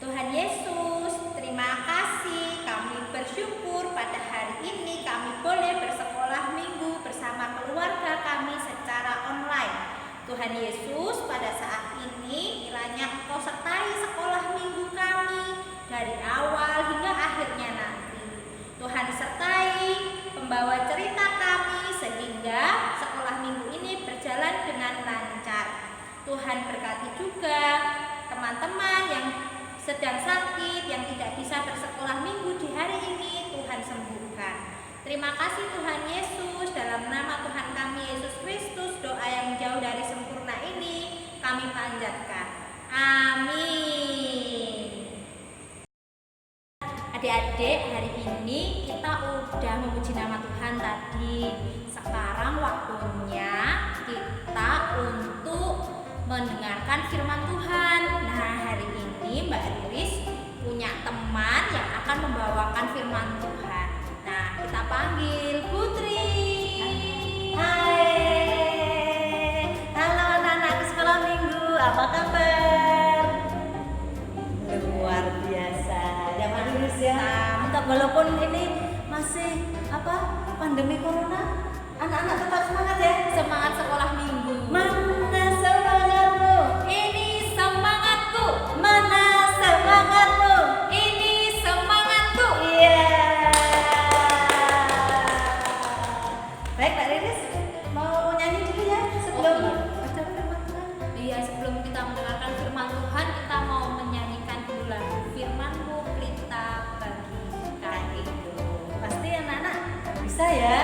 Tuhan Yesus, terima kasih. Kami bersyukur pada hari ini kami boleh bersekolah minggu bersama keluarga kami secara online. Tuhan Yesus, pada saat ini kiranya Engkau sertai sekolah minggu kami dari awal hingga akhirnya nanti. Tuhan sertai pembawa cerita kami sehingga sekolah minggu ini berjalan dengan lancar. Tuhan berkati juga teman-teman yang sedang sakit, yang tidak bisa bersekolah minggu di hari ini, Tuhan sembuhkan. Terima kasih Tuhan Yesus, dalam nama Tuhan kami Yesus Kristus, doa yang jauh dari sempurna ini kami panjatkan. Amin. Adik-adik, hari ini kita udah memuji nama Tuhan tadi. Sekarang waktunya kita untuk mendengarkan firman Tuhan. Nah, hari ini Mbak Riris punya teman yang akan membawakan firman Tuhan. Nah, kita panggil Putri. Hai, halo anak-anak sekolah minggu, apa kabar? Luar biasa, ya Mbak Riris ya. Mantap, walaupun ini masih pandemi corona, anak-anak tetap semangat ya. Semangat sekolah minggu. Mana semangatmu? Ini semangatku. Mana semangatmu? Ini semangatku. Iya. Baik Mbak Riris, mau nyanyi dulu ya sebelum baca firman Tuhan. Iya, sebelum kita mendengarkan firman Tuhan, kita mau menyanyikan dulu lagu Firman-Mu Pelita bagi kakiku. Pasti anak-anak bisa ya,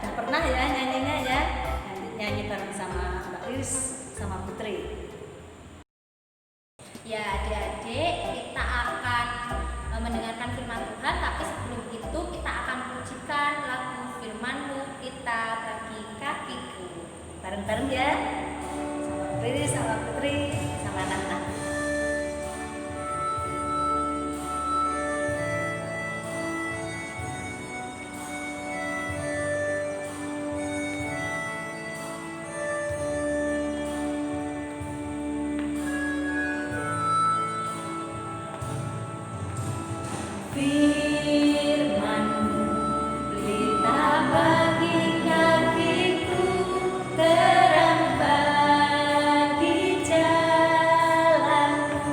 udah pernah ya nyanyinya ya. Nanti nyanyi bareng sama Mbak Riris sama Putri. Ya, adik-adik, kita akan mendengarkan firman Tuhan, tapi sebelum itu kita akan pujikan lagu Firman-Mu Pelita bagi kakiku. Bareng-bareng ya, sama Mbak Riris sama Putri sama anak-anak. Firman-Mu pelita bagi kakiku, terang bagi jalanku.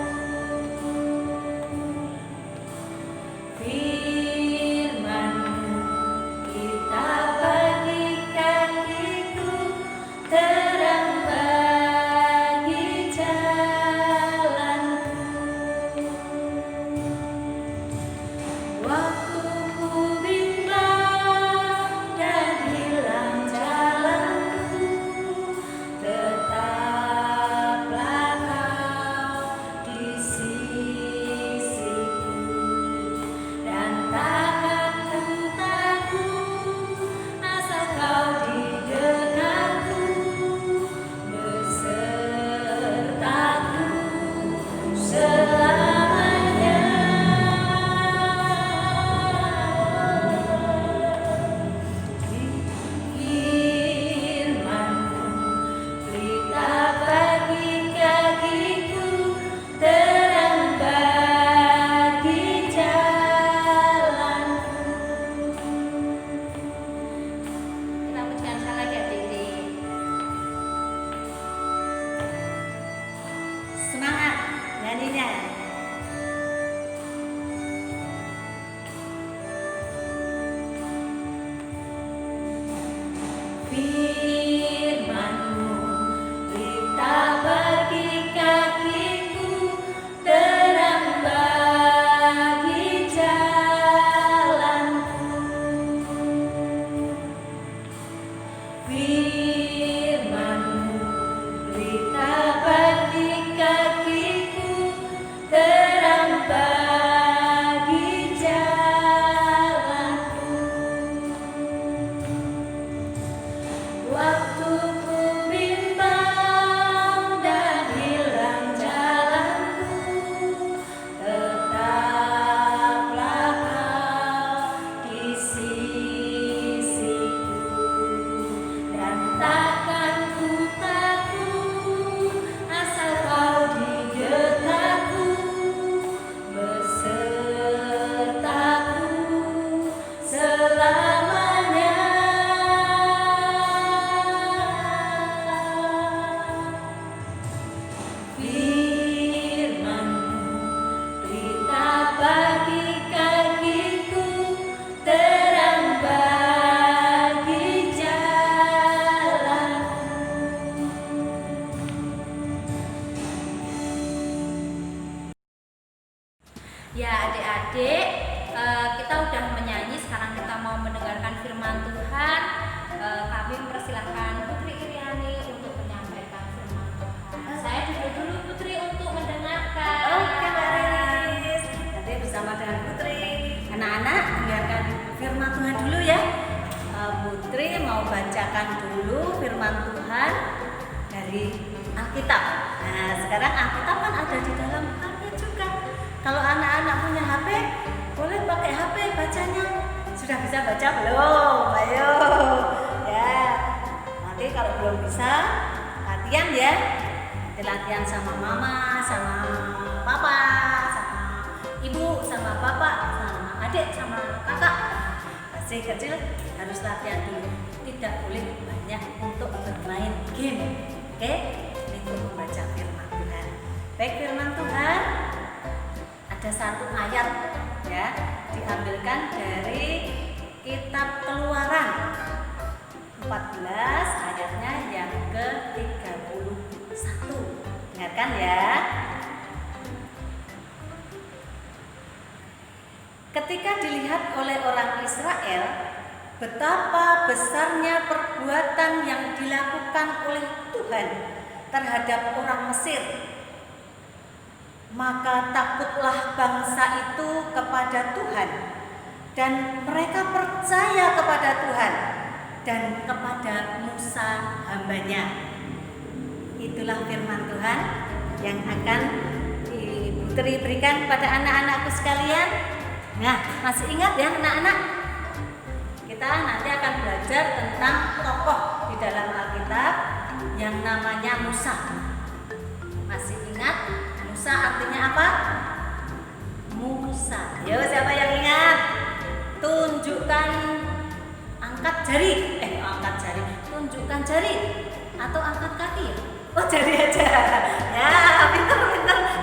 Firman-Mu pelita bagi kakiku, terang bagi jalanku. Waktu ku bimbang dan hilang jalanku, tetaplah Kau di sisiku, dan takkan takut asal Kau di dekatku, besertaku selamanya. Firman-Mu pelita bagi kakiku, terang bagi jalanku. Kita pujikan sekali lagi, adik-adik. Semangat nyanyinya. Firman-Mu pelita bagi kakiku, terang bagi jalanku. Firman-Mu pelita bagi kakiku, Firman-Mu, berita bagi kakiku, terang bagi jalanku. Ya adik-adik, kita udah menyanyi, sekarang kita mau mendengarkan firman Tuhan. Kami mempersilahkan Putri Iriani untuk menyampaikan firman Tuhan. Saya duduk dulu Putri untuk mendengarkan. Oke Mbak Riris, nanti bersama dengan Putri, anak-anak dengarkan firman Tuhan dulu ya. Putri mau bacakan dulu firman Tuhan dari Alkitab. Nah sekarang Alkitab kan ada di dalam HP juga. Kalau anak-anak punya HP, boleh pakai HP bacanya. Sudah bisa baca belum? Ayo ya. Nanti kalau belum bisa, latihan ya. Nanti latihan sama mama, sama papa, sama ibu, sama bapak, sama adik, sama kakak. Masih kecil harus latihan dulu. Tidak boleh banyak untuk bermain game. Oke? Ini untuk membaca firman Tuhan. Baik, firman Tuhan ada satu ayat ya, diambilkan dari kitab Keluaran 14 ayatnya yang ke-31. Dengarkan ya. Ketika dilihat oleh orang Israel betapa besarnya perbuatan yang dilakukan oleh Tuhan terhadap orang Mesir, maka takutlah bangsa itu kepada Tuhan, dan mereka percaya kepada Tuhan dan kepada Musa hambanya. Itulah firman Tuhan yang akan Putri berikan kepada anak-anakku sekalian. Nah, masih ingat ya anak-anak? Kita nanti akan belajar tentang tokoh di dalam Alkitab yang namanya Musa. Masih ingat? Musa artinya apa? Musa. Yo, siapa yang ingat? Tunjukkan, angkat jari. Angkat jari. Tunjukkan jari atau angkat kaki. Oh, jari aja. Ya, pintar.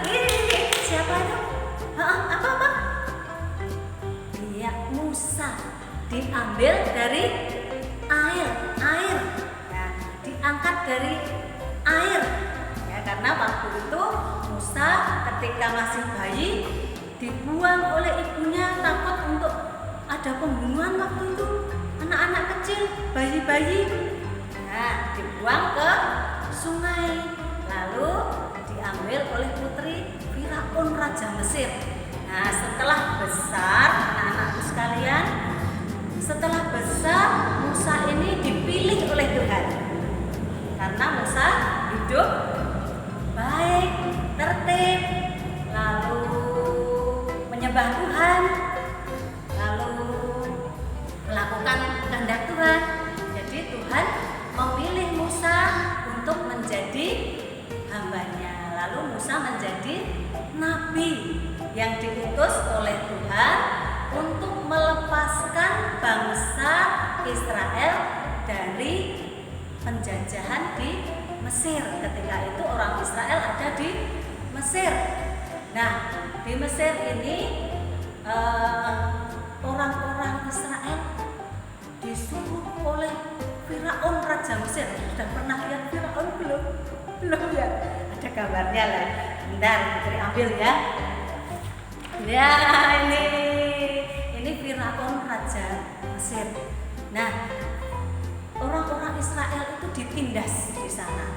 Ini siapa itu? Apa? Dia Musa. Diambil dari air. Ya, diangkat dari air. Ya, karena waktu itu Musa ketika masih bayi dibuang oleh ibunya, takut untuk ada pembunuhan waktu itu, anak-anak kecil, bayi-bayi. Nah, dibuang ke sungai, lalu diambil oleh putri Firaun Raja Mesir. Nah, setelah besar, anak-anakku sekalian, setelah besar Musa ini dipilih oleh Tuhan karena Musa hidup baik, tertib, lalu menyembah Tuhan, lalu melakukan kehendak Tuhan. Jadi Tuhan memilih Musa untuk menjadi hambanya. Lalu Musa menjadi nabi yang diutus oleh Tuhan untuk melepaskan bangsa Israel dari penjajahan di Mesir. Ketika itu orang Israel ada di Mesir. Nah, di Mesir ini orang-orang Israel disuruh oleh Firaun Raja Mesir. Sudah pernah lihat Firaun belum? Belum ya? Ada gambarnya lah. Bentar, Putri ambil ya. Ya, ini Firaun Raja Mesir. Nah, orang-orang Israel itu ditindas di sana,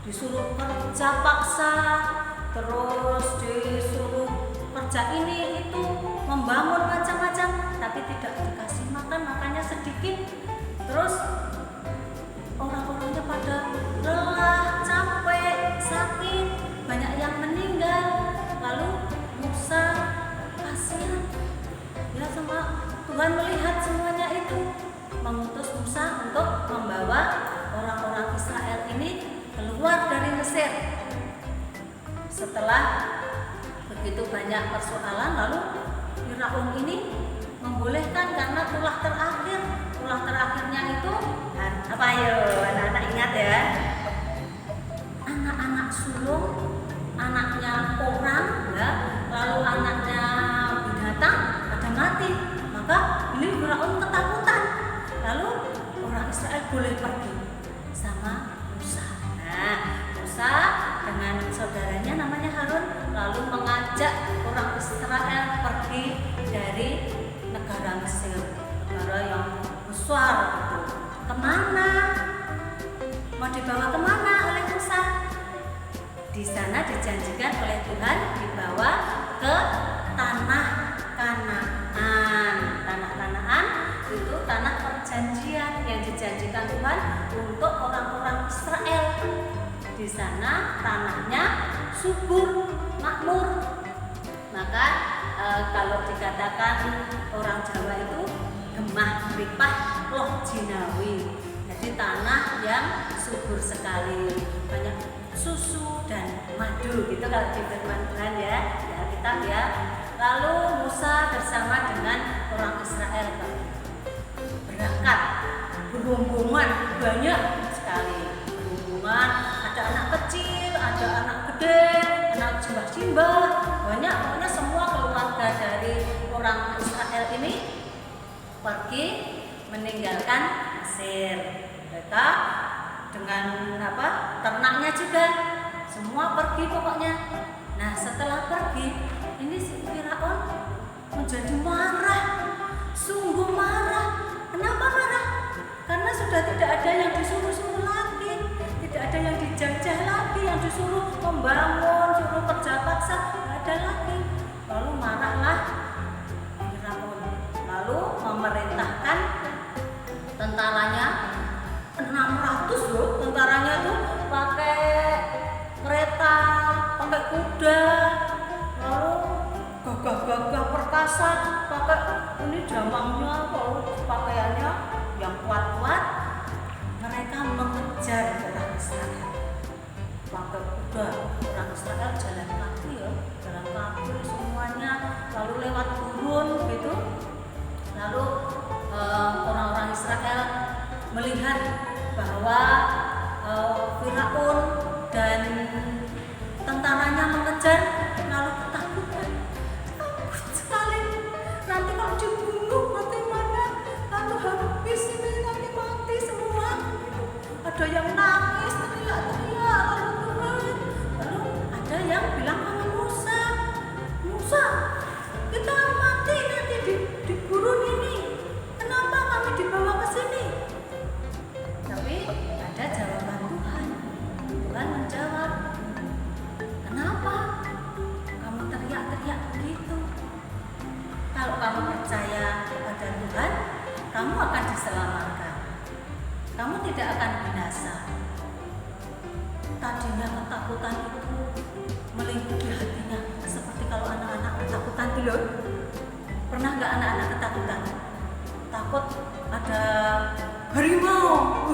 disuruh kerja paksa, terus disuruh kerja ini itu, membangun macam-macam, tapi tidak dikasih makan, makannya sedikit. Terus orang-orangnya pada lelah, capek, sakit, banyak yang meninggal. Lalu Musa kasihan ya sama Tuhan, melihat semuanya itu mengutus Musa untuk membawa orang-orang Israel ini keluar dari Mesir. Setelah begitu banyak persoalan, lalu Firaun ini membolehkan, karena tulah terakhirnya itu apa? Ayo anak-anak ingat ya, anak-anak sulung saudaranya namanya Harun, lalu mengajak orang Israel pergi dari negara Mesir, negara yang besar itu. Kemana? Mau dibawa kemana oleh Musa? Di sana dijanjikan oleh Tuhan dibawa ke tanah Kanaan. Tanah Kanaan itu tanah perjanjian yang dijanjikan Tuhan untuk orang-orang Israel. Di sana tanahnya subur, makmur. Maka kalau dikatakan orang Jawa itu gemah ripah loh jinawi. Jadi tanah yang subur sekali, banyak susu dan madu gitu kalau di firman Tuhan ya, di Alkitab ya. Lalu Musa bersama dengan orang Israel berangkat berombongan, banyak sekali berombongan, ada anak kecil, ada anak gede, anak simbah-simbah, banyak, pokoknya semua keluarga dari orang Israel ini pergi meninggalkan Mesir. Mereka dengan ternaknya juga semua pergi pokoknya. Nah setelah pergi ini si Firaun menjadi marah, sungguh marah. Kenapa marah? Karena sudah tidak ada yang disuruh-suruh lagi, tidak ada yang dijajah lagi, yang disuruh membangun, suruh kerja paksa, tidak ada lagi. Lalu marahlah Firaun, lalu memerintahkan tentaranya 600 loh, tentaranya tuh pakai kereta, pakai kuda, lalu gagah-gagah perkasa, pakai ini jamangnya, lalu pakaiannya yang kuat-kuat. Mereka mengejar orang Israel pakai kuda. Orang Israel jalan kaki ya, jalan kaki semuanya, lalu lewat gurun gitu. Lalu orang-orang Israel melihat bahwa Firaun dan tentaranya mengejar, lalu ketakutan. Takut sekali, nanti kalau dibunuh bagaimana? Lalu habis ini, nanti mati semua. Ada yang nangis, teriak-teriak, lalu ada yang bilang sama Musa, Musa, kita mati nanti di gurun ini. Kenapa kami dibawa ke sini? Tapi ada jawaban Tuhan. Tuhan menjawab, kenapa kamu teriak-teriak begitu? Kalau kamu percaya kepada Tuhan, kamu akan diselamatkan. Kamu tidak akan binasa. Tadinya ketakutan itu melingkupi hatinya, seperti kalau anak-anak ketakutan dulu. Pernah nggak anak-anak ketakutan? Takut ada harimau,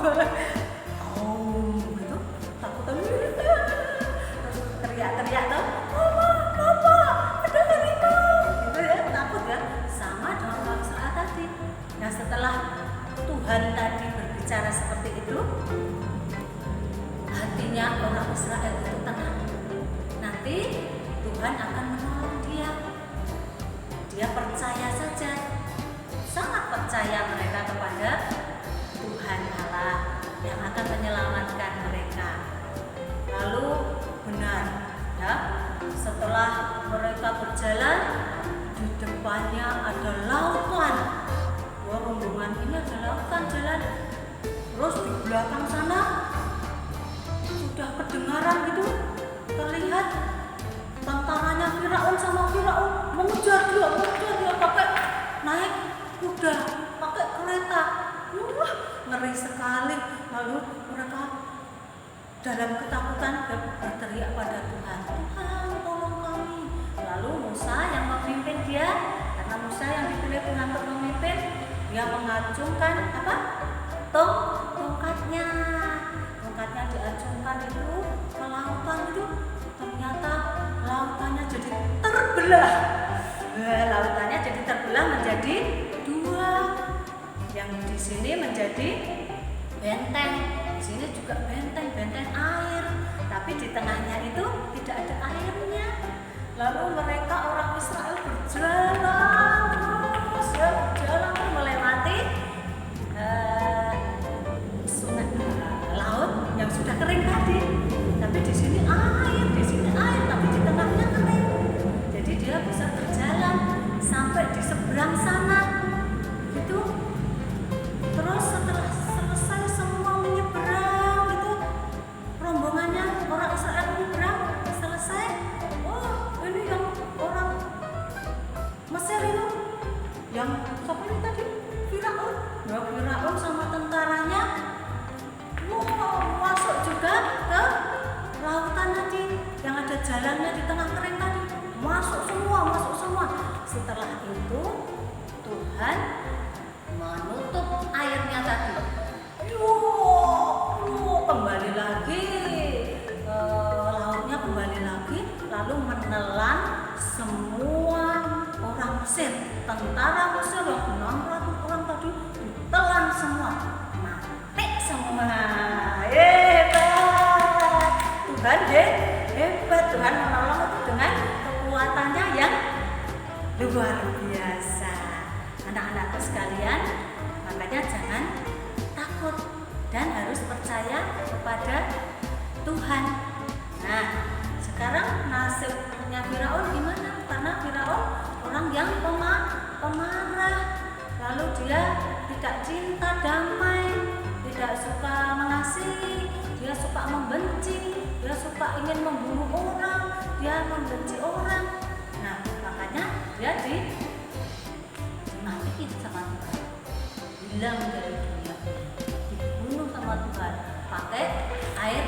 gitu, takutan, terus teriak-teriak tuh, Papa, ada harimau, gitu ya, takut ya, sama dengan orang Israel tadi. Nah setelah Tuhan tadi berbicara seperti itu, hatinya orang Israel itu tenang. Nanti Tuhan akan menolong dia. Dia percaya saja, sangat percaya mereka kepada Tuhan Allah yang akan menyelamatkan mereka. Lalu benar ya, setelah mereka berjalan, di depannya ada lautan. Wah, rombongan ini ada lautan jalan. Terus di belakang sana sudah kedengaran gitu, terlihat tentaranya Firaun sama Firaun mengejar dia pakai naik kuda, pakai kereta. Wah, ngeri sekali. Lalu mereka dalam ketakutan berteriak pada Tuhan, Tuhan tolong kami. Lalu Musa yang memimpin dia, karena Musa yang dipilih Tuhan untuk memimpin, dia mengacungkan tongkatnya diacungkan itu ke lautan itu. Ternyata lautannya jadi terbelah. Lautannya jadi terbelah menjadi dua. Yang di sini menjadi benteng, di sini juga benteng air, tapi di tengahnya itu tidak ada airnya. Lalu mereka orang Israel berjalan terus ya, berjalan melewati sungai laut yang sudah kering tadi, tapi di sini air, di sini jalannya di tengah kering tadi masuk semua. Setelah itu Tuhan menutup airnya tadi. Kembali lagi, lautnya kembali lagi, lalu menelan semua orang Mesir, tentara Mesir yang 600 orang tadi ditelan semua, mati semua. Hebat Tuhan, hebat Tuhan menolong dengan kekuatannya yang luar biasa. Anak-anakku sekalian, makanya jangan takut dan harus percaya kepada Tuhan. Nah, sekarang nasibnya Firaun gimana? Karena Firaun orang yang pemarah, lalu dia tidak cinta damai, tidak suka mengasihi, dia suka membenci, dia suka ingin membunuh orang, dia membenci orang. Nah, makanya dia dimatiin sama Tuhan, hilang dari dunia, dibunuh sama Tuhan pakai air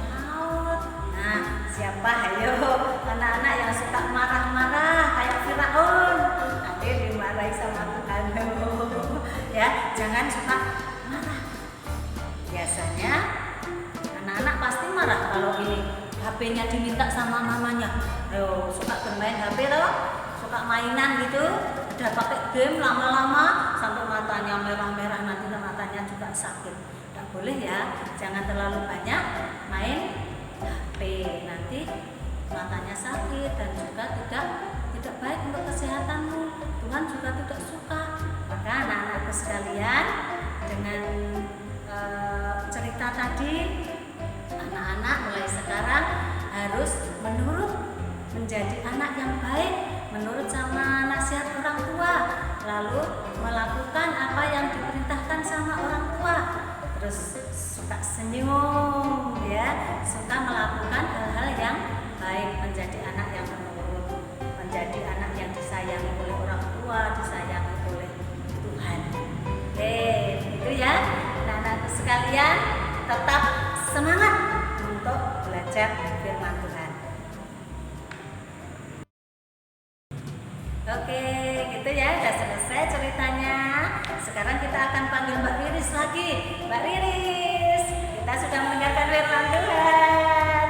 laut. Nah, siapa ayo anak-anak yang suka marah-marah kayak Firaun, nanti dimarahi sama Tuhan. Ya, jangan suka marah. Biasanya anak-anak pasti marah kalau ini HP-nya diminta sama mamanya. Ayo, suka bermain HP loh, suka mainan gitu, udah pakai game lama-lama sampai matanya merah-merah, nanti matanya juga sakit. Nggak boleh ya, jangan terlalu banyak main HP, nanti matanya sakit dan juga tidak baik untuk kesehatanmu. Tuhan juga tidak suka. Maka anak-anakku sekalian, dengan cerita tadi, anak-anak mulai sekarang harus menurut, menjadi anak yang baik, menurut sama nasihat orang tua, lalu melakukan apa yang diperintahkan sama orang tua, terus suka senyum ya, suka melakukan hal-hal yang baik, menjadi anak yang menurut, menjadi anak yang disayangi oleh orang tua, disayangi oleh Tuhan. Oke, itu ya anak-anakku sekalian, tetap semangat untuk belajar firman Tuhan. Oke, gitu ya, udah selesai ceritanya. Sekarang kita akan panggil Mbak Riris lagi. Mbak Riris, kita sudah mendengarkan firman Tuhan.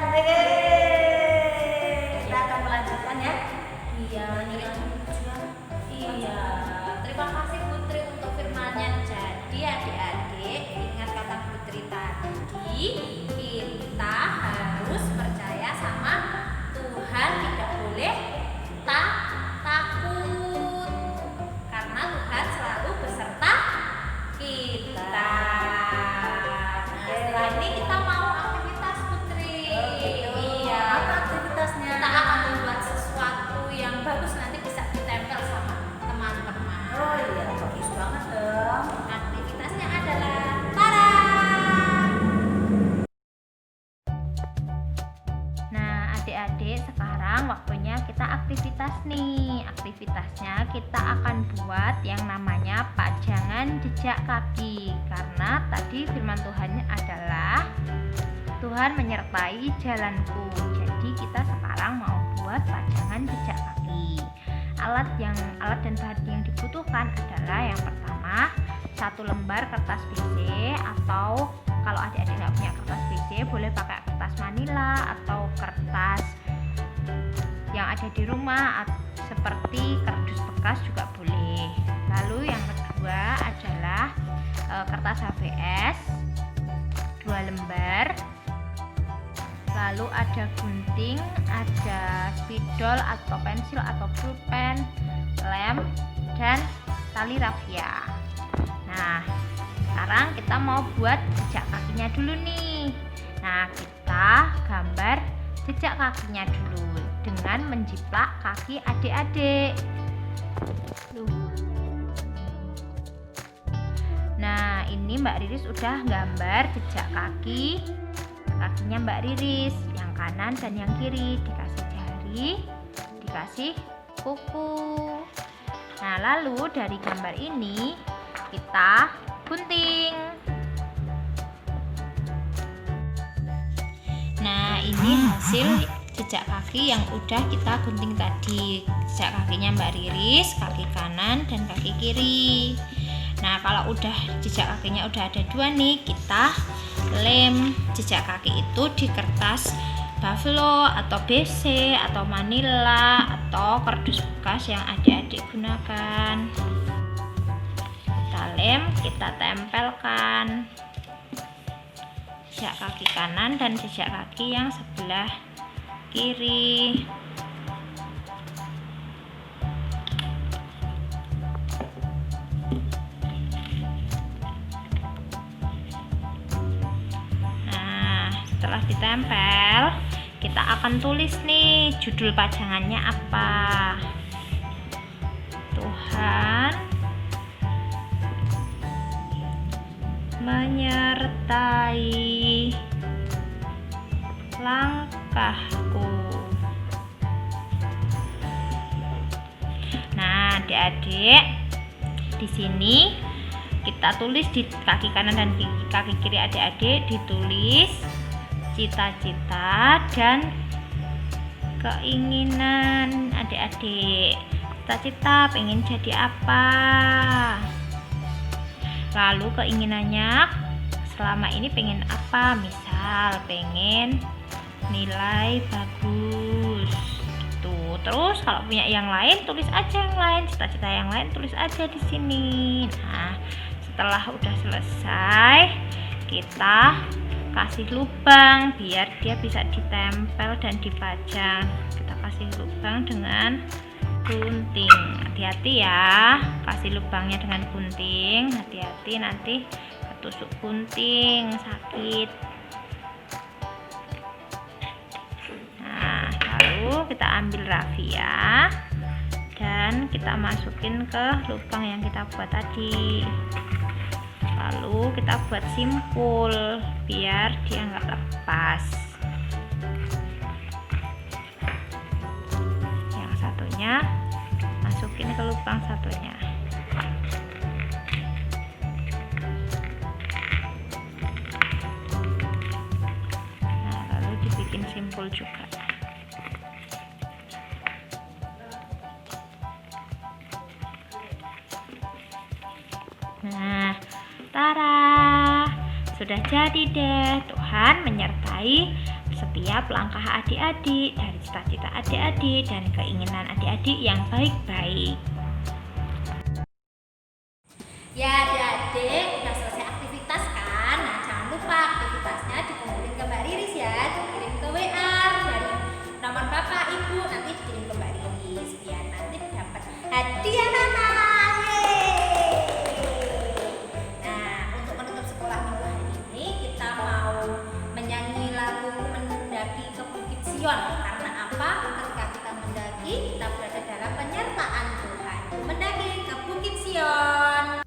Kita akan melanjutkan ya. Iya. Terima kasih Putri untuk firman-Nya. Jadi adik-adik, ingat kata Putri tadi, kita harus percaya sama Tuhan, tidak boleh takut, karena Tuhan selalu beserta kita. Nah, setelah ini kita mau aktivitas Putri. Iya. Apa aktivitasnya? Kita akan membuat sesuatu yang bagus, nanti bisa ditempel sama teman-teman. Oh iya, bagus banget dong. Aktivitasnya adalah tada! Nah, adik-adik, sekarang waktunya kita aktivitas nih. Aktivitasnya kita akan buat yang namanya pajangan jejak kaki. Karena tadi firman Tuhannya adalah Tuhan menyertai jalanku. Jadi kita sekarang mau buat pajangan jejak kaki. Alat dan bahan yang dibutuhkan adalah yang pertama 1 lembar kertas BC, atau kalau adik-adik nggak punya kertas BC boleh pakai kertas manila atau kertas yang ada di rumah seperti kardus bekas juga boleh. Lalu yang kedua adalah kertas HVS 2 lembar. Lalu ada gunting, ada spidol atau pensil atau pulpen, lem, dan tali rafia. Nah, sekarang kita mau buat jejak kakinya dulu nih. Nah, kita gambar jejak kakinya dulu dengan menjiplak kaki adik-adik. Nah, ini Mbak Riris udah gambar jejak kakinya Mbak Riris, yang kanan dan yang kiri, dikasih jari, dikasih kuku. Nah, lalu dari gambar ini kita gunting. Nah, ini hasil jejak kaki yang udah kita gunting tadi. Jejak kakinya Mbak Riris, kaki kanan dan kaki kiri. Nah, kalau udah jejak kakinya udah ada 2 nih, kita lem jejak kaki itu di kertas buffalo atau BC atau manila atau kardus bekas yang adik-adik gunakan. Kita lem, kita tempelkan jejak kaki kanan dan jejak kaki yang sebelah kiri. Setelah ditempel, kita akan tulis nih judul pajangannya apa. Tuhan menyertai langkahku. Nah, adik-adik, di sini kita tulis di kaki kanan dan kaki kiri adik-adik ditulis cita-cita dan keinginan adik-adik. Cita-cita pengen jadi apa, lalu keinginannya selama ini pengen apa, misal pengen nilai bagus gitu. Terus kalau punya yang lain tulis aja yang lain, cita-cita yang lain tulis aja di sini. Nah, setelah udah selesai, kita kasih lubang biar dia bisa ditempel dan dipajang. Kita kasih lubang dengan gunting. Hati-hati ya, kasih lubangnya dengan gunting. Hati-hati nanti ketusuk gunting, sakit. Nah, lalu kita ambil raffia dan kita masukin ke lubang yang kita buat tadi. Lalu kita buat simpul biar dia nggak lepas. Yang satunya masukin ke lubang satunya. Nah, lalu dibikin simpul juga. Nah, tara, sudah jadi deh. Tuhan menyertai setiap langkah adik-adik, dari cita-cita adik-adik dan keinginan adik-adik yang baik-baik. Ya adik-adik, udah selesai aktivitas kan? Nah, jangan lupa aktivitasnya dikumpulin ke Mbak Riris ya. Dikirim ke WA dari nomor Bapak Ibu, nanti dikirim ke Mbak Riris biar nanti dapat hadiah anak. Karena apa? Ketika kita mendaki, kita berada dalam penyertaan Tuhan. Mendaki ke Bukit Sion.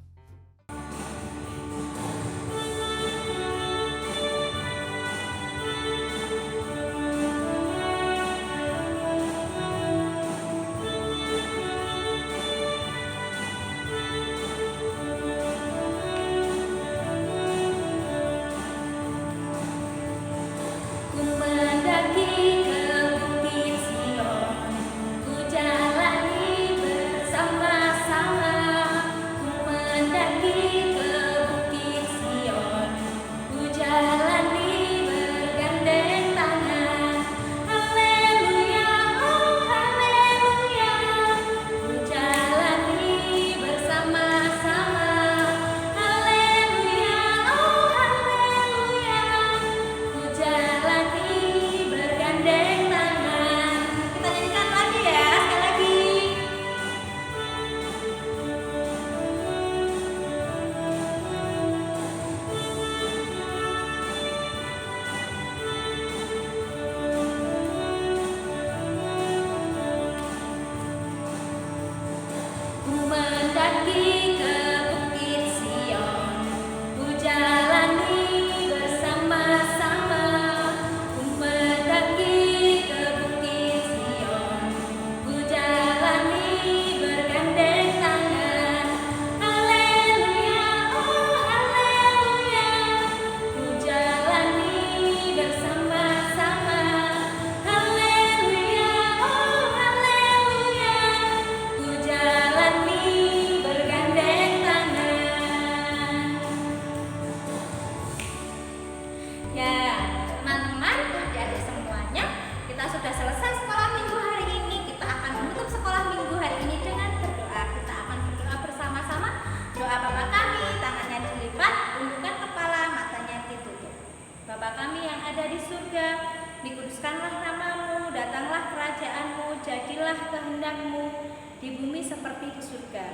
jadilah kehendak-Mu di bumi seperti di surga.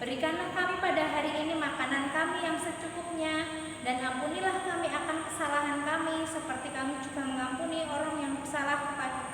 Berikanlah kami pada hari ini makanan kami yang secukupnya, dan ampunilah kami akan kesalahan kami, seperti kami juga mengampuni orang yang bersalah kepada